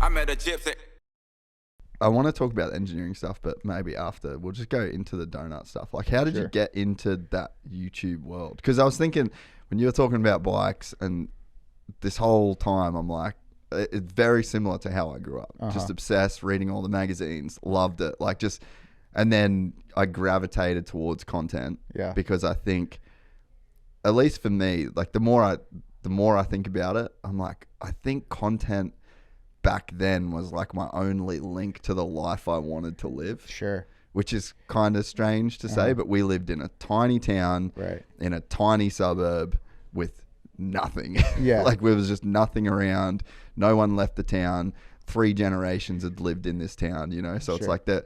I met a gypsy. I want to talk about engineering stuff, but maybe after. We'll just go into the donut stuff. Like, how did you get into that YouTube world? Because I was thinking, when you were talking about bikes, and this whole time, I'm like, it's very similar to how I grew up. Just obsessed, reading all the magazines, loved it. Like, just, and then I gravitated towards content. Yeah. Because I think, at least for me, like, the more I think about it, I'm like, I think content back then was like my only link to the life I wanted to live. Sure. Which is kind of strange to say, but we lived in a tiny town, in a tiny suburb with nothing. Yeah. Like, there was just nothing around. No one left the town. 3 generations had lived in this town, you know? So it's like the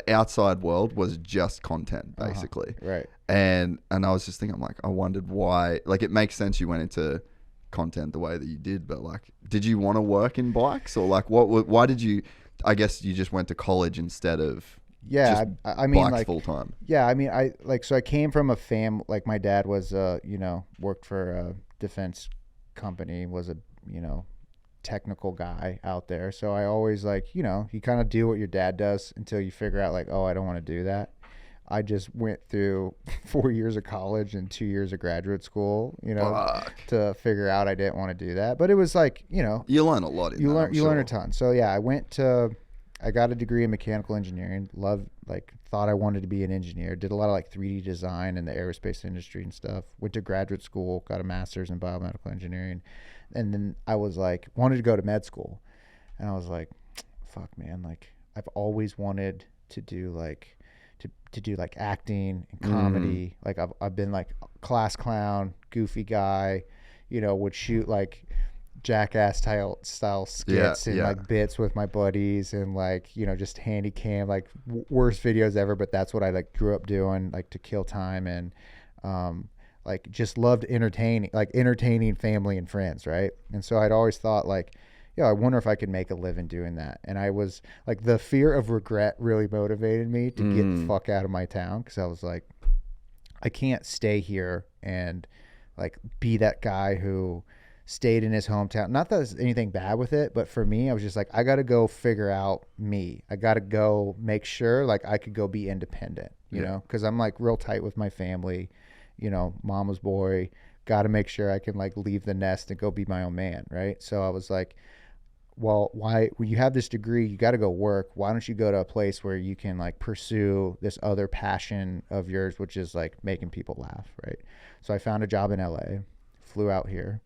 outside world was just content, basically. Right. And I was just thinking, I'm like, I wondered why. Like, it makes sense you went into content the way that you did, but like, did you want to work in bikes, or like, why did you, I guess you just went to college instead of I mean, bikes like, full time? Yeah, I mean, so I came from a like, my dad was worked for a defense company, was a technical guy out there, so I always, like, you kind of do what your dad does until you figure out, like, oh, I don't want to do that. I just went through 4 years of college and 2 years of graduate school, to figure out I didn't want to do that. But it was like, you learn a lot. You learn a ton. So yeah, I got a degree in mechanical engineering. Thought I wanted to be an engineer. Did a lot of like 3D design in the aerospace industry and stuff. Went to graduate school, got a master's in biomedical engineering, and then I was like, wanted to go to med school, and I was like, fuck, man, like, I've always wanted to do like. To do like acting and comedy. Like, I've been like class clown, goofy guy, would shoot like Jackass style skits and like bits with my buddies, and like, just handy cam, like worst videos ever, but that's what I like grew up doing, like, to kill time, and like, just loved entertaining family and friends, right? And so I'd always thought, like, I wonder if I could make a living doing that. And I was like, the fear of regret really motivated me to get the fuck out of my town, because I was like, I can't stay here and like be that guy who stayed in his hometown. Not that there's anything bad with it, but for me, I was just like, I got to go figure out me. I got to go make sure like I could go be independent, you know, because I'm like real tight with my family, mama's boy, got to make sure I can like leave the nest and go be my own man. Right. So I was like, well, when you have this degree, you got to go work. Why don't you go to a place where you can like pursue this other passion of yours, which is like making people laugh, right? So I found a job in LA, flew out here,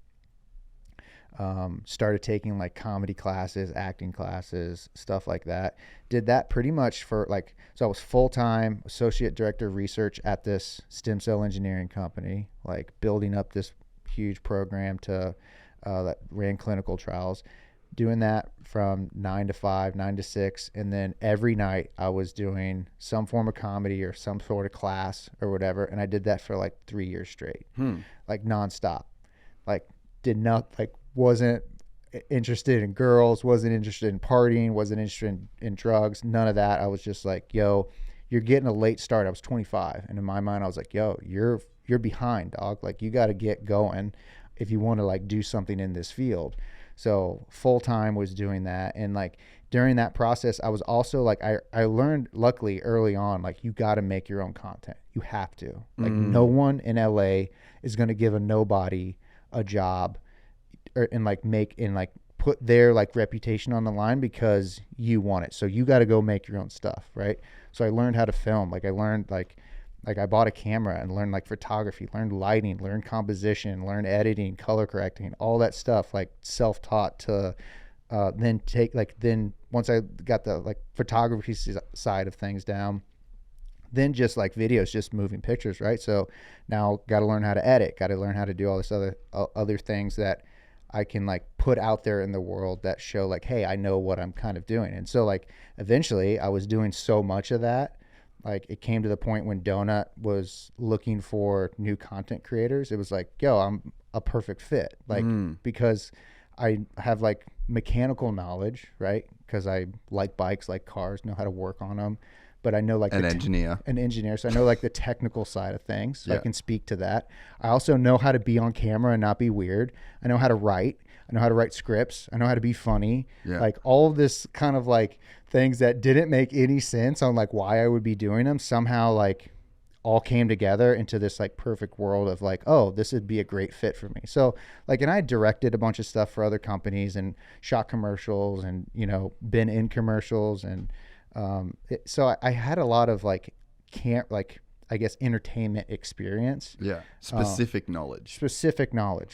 started taking like comedy classes, acting classes, stuff like that. Did that pretty much for like, so I was full-time associate director of research at this stem cell engineering company, like building up this huge program that ran clinical trials. Doing that from 9 to 5, 9 to 6. And then every night I was doing some form of comedy or some sort of class or whatever. And I did that for like 3 years straight, like nonstop. Like, wasn't interested in girls, wasn't interested in partying, wasn't interested in drugs, none of that. I was just like, yo, you're getting a late start. I was 25. And in my mind, I was like, yo, you're behind, dog. Like, you got to get going if you want to like do something in this field. So full time was doing that. And like during that process, I was also like, I learned luckily early on, like, you got to make your own content. You have to. Like, no one in LA is going to give a nobody a job and put their like reputation on the line because you want it. So you got to go make your own stuff. Right. So I learned how to film. Like, I learned like I bought a camera and learned like photography, learned lighting, learned composition, learned editing, color correcting, all that stuff, like self-taught to then once I got the like photography side of things down, then just like videos, just moving pictures, right? So now got to learn how to edit, got to learn how to do all this other things that I can like put out there in the world that show like, hey, I know what I'm kind of doing. And so like eventually I was doing so much of that. Like, it came to the point when Donut was looking for new content creators. It was like, yo, I'm a perfect fit. Like, because I have like mechanical knowledge, right? Because I like bikes, like cars, know how to work on them. But I know like an engineer. So I know like the technical side of things. So I can speak to that. I also know how to be on camera and not be weird. I know how to write. I know how to write scripts. I know how to be funny. Yeah. Like all of this kind of like things that didn't make any sense on like why I would be doing them somehow like all came together into this like perfect world of like, oh, this would be a great fit for me. So like, and I directed a bunch of stuff for other companies and shot commercials and, you know, been in commercials. And so I had a lot of like, I guess, entertainment experience. Yeah. Specific knowledge,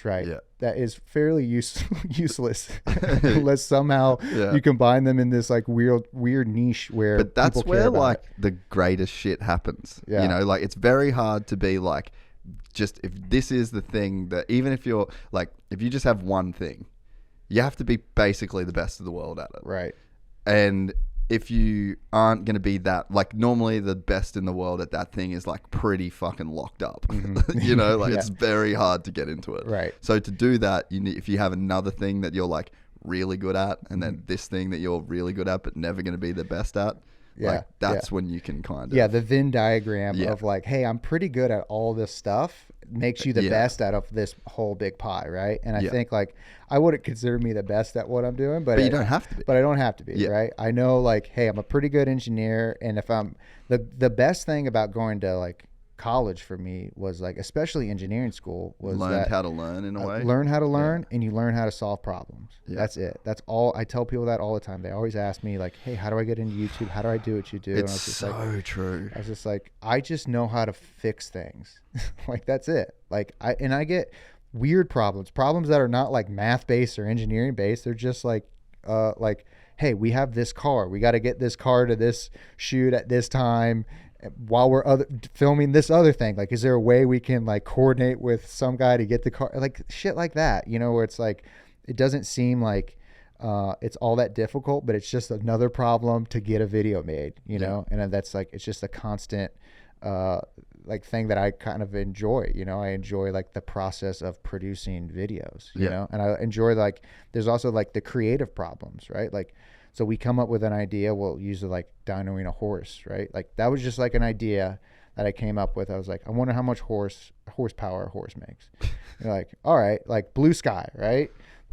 right? Yeah. That is fairly useless unless somehow you combine them in this like weird niche where. But that's where like the greatest shit happens. Yeah. You know, like it's very hard to be like, just if this is the thing that, even if you're like, if you just have one thing, you have to be basically the best of the world at it. Right. And if you aren't going to be that, like normally the best in the world at that thing is like pretty fucking locked up, you know, like it's very hard to get into it. Right. So to do that, you need, if you have another thing that you're like really good at, and then this thing that you're really good at, but never going to be the best at, like that's when you can kind of. Yeah. The Venn diagram of like, hey, I'm pretty good at all this stuff makes you the best out of this whole big pie. Right. And I think like, I wouldn't consider me the best at what I'm doing, but you don't have to be. But I don't have to be, right? I know like, hey, I'm a pretty good engineer. And if I'm the best thing about going to like college for me was like, especially engineering school, was learned how to learn in a way. Learn how to learn and you learn how to solve problems. Yeah. That's it. That's all. I tell people that all the time. They always ask me like, hey, how do I get into YouTube? How do I do what you do? It's and I was just so true. I was just like, I just know how to fix things. Like, that's it. Like I get weird problems that are not like math based or engineering based. They're just like, hey, we have this car. We got to get this car to this shoot at this time while we're filming this other thing. Like, is there a way we can like coordinate with some guy to get the car? Like shit like that, you know, where it's like, it doesn't seem like it's all that difficult, but it's just another problem to get a video made, you know? And that's like, it's just a constant, like thing that I kind of enjoy, you know. I enjoy like the process of producing videos, you know, and I enjoy like, there's also like the creative problems, right? Like, so we come up with an idea, we'll usually like dynoing a horse, right? Like that was just like an idea that I came up with. I was like, I wonder how much horsepower a horse makes. You're like, all right, like blue sky, right?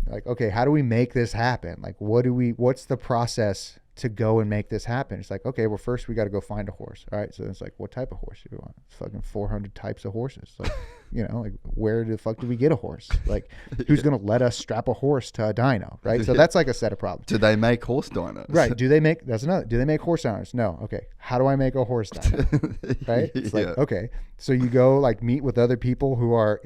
Like, okay, how do we make this happen? Like, what's the process to go and make this happen? It's like, okay, well, first we got to go find a horse. All right. So it's like, what type of horse do we want? It's fucking 400 types of horses. Like, you know, like where the fuck do we get a horse? Like, who's going to let us strap a horse to a dyno? Right. So that's like a set of problems. Do they make horse dynos? Right. Do they make horse dynos? No. Okay. How do I make a horse dyno? Right. It's like, okay. So you go like meet with other people who are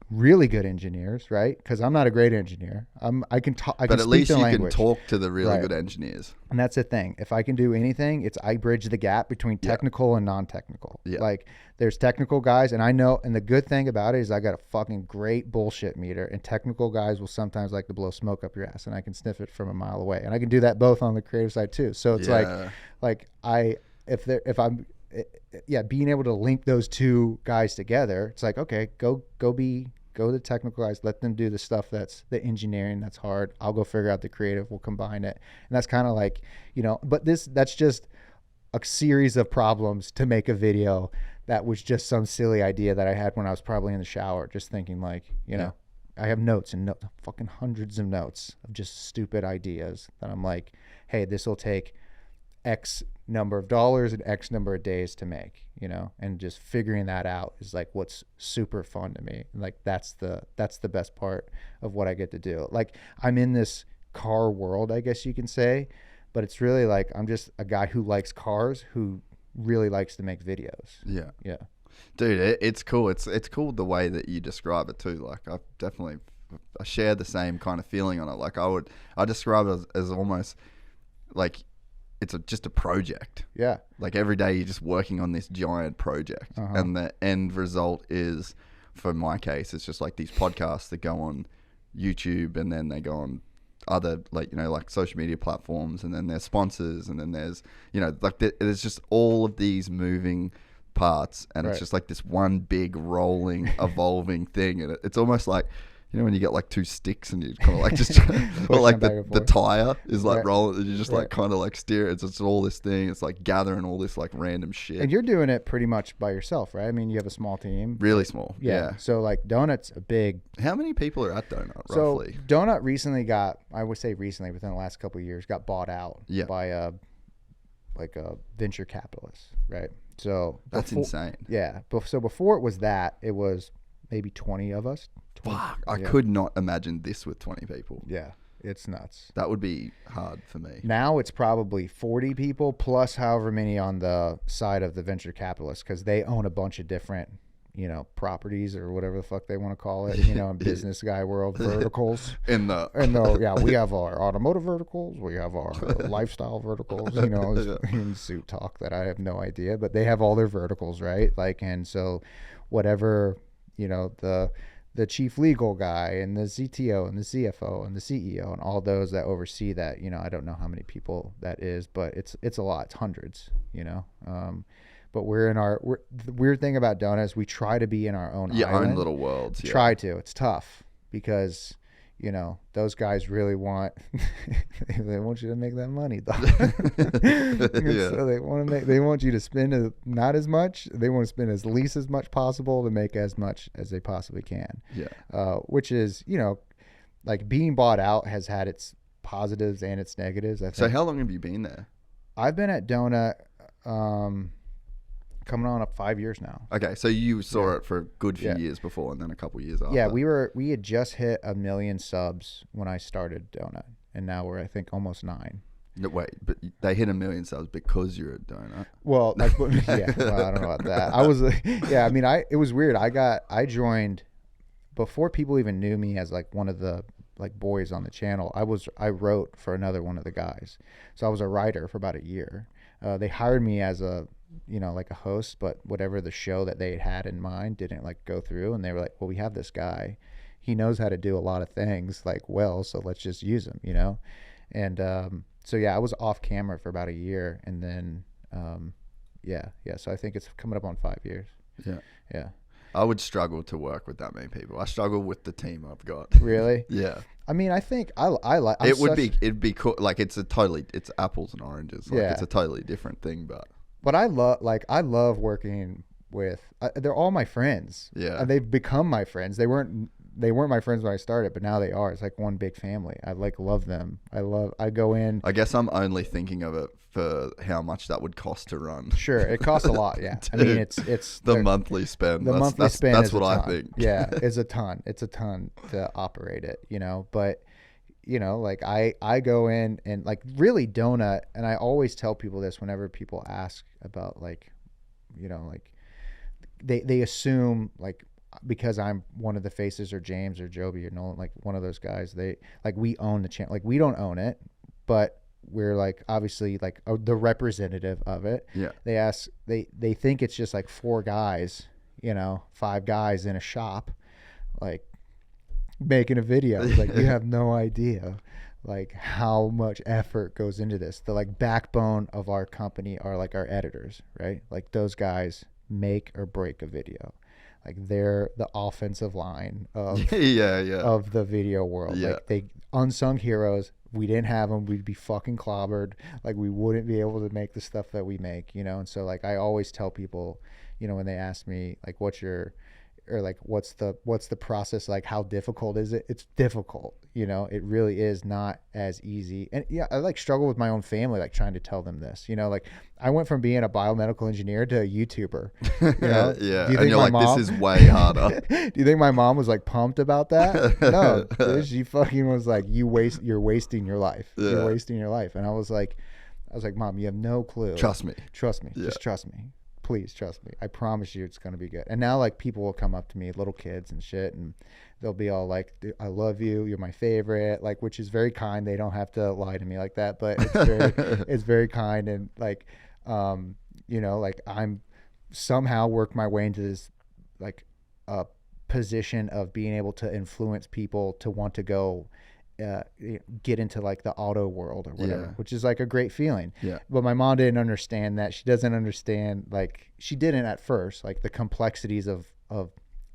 really good engineers, right? Because I'm not a great engineer. I can talk. But at least you can talk to the really good engineers. And that's the thing. If I can do anything, I bridge the gap between technical and non-technical. Yeah. Like there's technical guys, and I know. And the good thing about it is I got a fucking great bullshit meter. And technical guys will sometimes like to blow smoke up your ass, and I can sniff it from a mile away. And I can do that both on the creative side too. So it's being able to link those two guys together. It's like, okay, go to the technical guys, let them do the stuff that's the engineering that's hard. I'll go figure out the creative, we'll combine it. And that's kind of like, you know, but that's just a series of problems to make a video that was just some silly idea that I had when I was probably in the shower, just thinking like, you know, I have notes and fucking hundreds of notes of just stupid ideas that I'm like, hey, this will take X number of dollars and X number of days to make, you know, and just figuring that out is like what's super fun to me. Like that's the best part of what I get to do. Like I'm in this car world, I guess you can say, but it's really like I'm just a guy who likes cars who really likes to make videos. Yeah. Dude, it's cool. It's cool the way that you describe it too. Like I share the same kind of feeling on it. Like I describe it as almost like it's just a project. Yeah. Like every day you're just working on this giant project. And the end result is, for my case, it's just like these podcasts that go on YouTube and then they go on other like, you know, like social media platforms, and then there's sponsors, and then there's, you know, like there's just all of these moving parts, and it's just like this one big rolling, evolving thing. And it's almost like, You know when you get like two sticks and you kind of like just, or like the tire is like rolling, and you just like kind of like steer. It's just all this thing. It's like gathering all this like random shit. And you're doing it pretty much by yourself, right? I mean, you have a small team. Really small. Yeah. So like Donut's a big. How many people are at Donut roughly? So Donut recently got, I would say recently, within the last couple of years, got bought out by a venture capitalist, right? So that's insane. Yeah. So before it was that, it was maybe 20 of us. Fuck, I could not imagine this with 20 people. Yeah, it's nuts. That would be hard for me. Now it's probably 40 people plus however many on the side of the venture capitalists, because they own a bunch of different, properties or whatever the fuck they want to call it, in business guy world, verticals. We have our automotive verticals, we have our lifestyle verticals, in suit talk that I have no idea, but they have all their verticals, right? Like, and so whatever, the chief legal guy and the CTO and the CFO and the CEO and all those that oversee that, I don't know how many people that is, but it's a lot. It's hundreds, but the weird thing about Donut is we try to be in our own island. Own little worlds. Yeah. Try to. It's tough because, those guys really want, they want you to make that money, dog. So they want you to spend not as much. They want to spend as least as much possible to make as much as they possibly can. Yeah. Which is, like being bought out has had its positives and its negatives. I think. So how long have you been there? I've been at Donut, coming on up 5 years now. Okay, so you saw it for a good few years before, and then a couple years after. Yeah, we had just hit 1 million subs when I started Donut, and now we're I think almost 9. No, wait, but they hit 1 million subs because you're a Donut. Well, I don't know about that. I was, it was weird. I joined before people even knew me as like one of the like boys on the channel. I wrote for another one of the guys, so I was a writer for about a year. They hired me as a like a host, but whatever the show that they had in mind didn't like go through, and they were like, well, we have this guy, he knows how to do a lot of things so let's just use him, and so I was off camera for about a year, and then so I think it's coming up on 5 years. Yeah I would struggle to work with that many people. I struggle with the team I've got. Really? Yeah. I mean, I think I like it'd be cool. Like it's apples and oranges. Like it's a totally different thing, but I love working with, they're all my friends. Yeah. And they've become my friends. They weren't my friends when I started, but now they are. It's like one big family. I love them. I go in. I guess I'm only thinking of it for how much that would cost to run. Sure. It costs a lot. Yeah. Dude, I mean, it's the monthly spend. That's what I think. Yeah. It's a ton. It's a ton to operate it, but like I go in and like really Donut, and I always tell people this whenever people ask about like, like they assume like because I'm one of the faces or James or Joby or Nolan, like one of those guys, they like we own the channel. Like we don't own it, but we're like obviously like the representative of it. Yeah. They think it's just like 4 guys, 5 guys in a shop, like making a video. Like you have no idea like how much effort goes into this. The like backbone of our company are like our editors, right? Like those guys make or break a video. Like they're the offensive line of of the video world. Yeah. Like they unsung heroes. We didn't have them, we'd be fucking clobbered. Like we wouldn't be able to make the stuff that we make, And so like I always tell people, when they ask me like what's the process, like how difficult is it? It's difficult, it really is not as easy. And I like struggle with my own family, like trying to tell them this, like I went from being a biomedical engineer to a YouTuber, Yeah. Do you and think you're my like, mom, this is way harder. do you think my mom was like pumped about that? No, she fucking was like, you're wasting your life. Yeah. You're wasting your life. And I was like, Mom, you have no clue. Trust me. Yeah. Just trust me. Please trust me. I promise you it's going to be good. And now like people will come up to me, little kids and shit, and they'll be all like, I love you. You're my favorite. Like, which is very kind. They don't have to lie to me like that, but it's very kind. And like, like I'm somehow worked my way into this like a position of being able to influence people to want to go get into like the auto world or whatever, which is like a great feeling. Yeah. But my mom didn't understand that. She doesn't understand, like she didn't at first, like the complexities of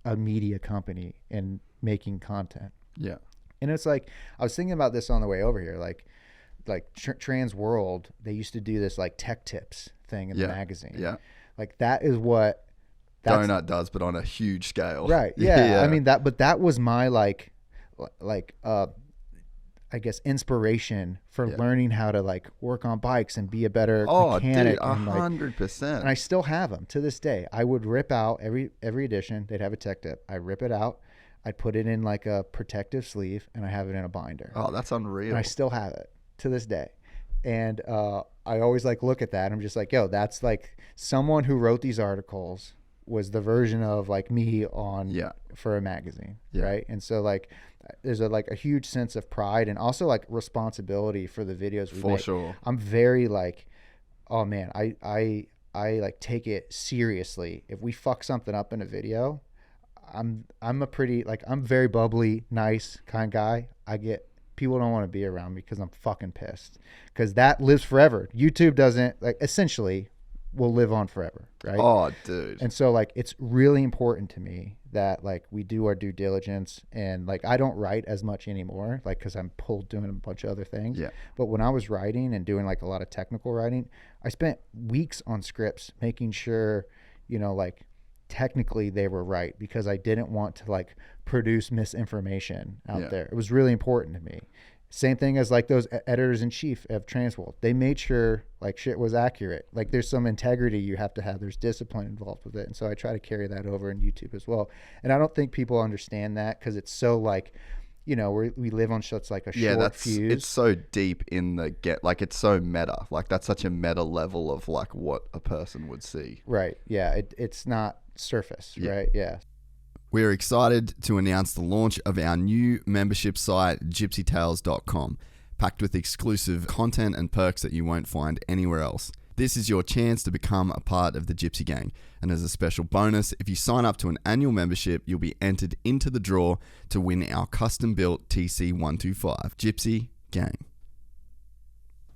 a media company and making content. Yeah. And it's like, I was thinking about this on the way over here, like Trans World, they used to do this like tech tips thing in the magazine. Yeah. Like that is what Donut does, but on a huge scale. Right. Yeah. I mean but that was my I guess inspiration for learning how to like work on bikes and be a better mechanic. Dude, 100%. And I still have them to this day. I would rip out every edition. They'd have a tech tip. I rip it out. I'd put it in like a protective sleeve, and I have it in a binder. Oh, that's unreal. And I still have it to this day. And I always like look at that. And I'm just like, yo, that's like someone who wrote these articles was the version of like me on for a magazine, right? And so like there's a huge sense of pride and also like responsibility for the videos we make. For sure. I'm very like, oh man, I like take it seriously. If we fuck something up in a video, I'm very bubbly, nice kind of guy. People don't want to be around me because I'm fucking pissed, because that lives forever. YouTube doesn't, like, essentially will live on forever, right? Oh, dude. And so like it's really important to me that like we do our due diligence, and like I don't write as much anymore, like because I'm pulled doing a bunch of other things. Yeah. But when I was writing and doing like a lot of technical writing, I spent weeks on scripts making sure, like technically they were right, because I didn't want to like produce misinformation out there. It was really important to me. Same thing as like those editors in chief of Transworld. They made sure like shit was accurate. Like there's some integrity you have to have. There's discipline involved with it. And so I try to carry that over in YouTube as well. And I don't think people understand that, because it's so like, we live on such like a short fuse. It's so deep in it's so meta. Like that's such a meta level of like what a person would see. Right. Yeah. It's not surface. Right. Yeah. We're excited to announce the launch of our new membership site, gypsytales.com, packed with exclusive content and perks that you won't find anywhere else. This is your chance to become a part of the Gypsy Gang. And as a special bonus, if you sign up to an annual membership, you'll be entered into the draw to win our custom-built TC125. Gypsy Gang.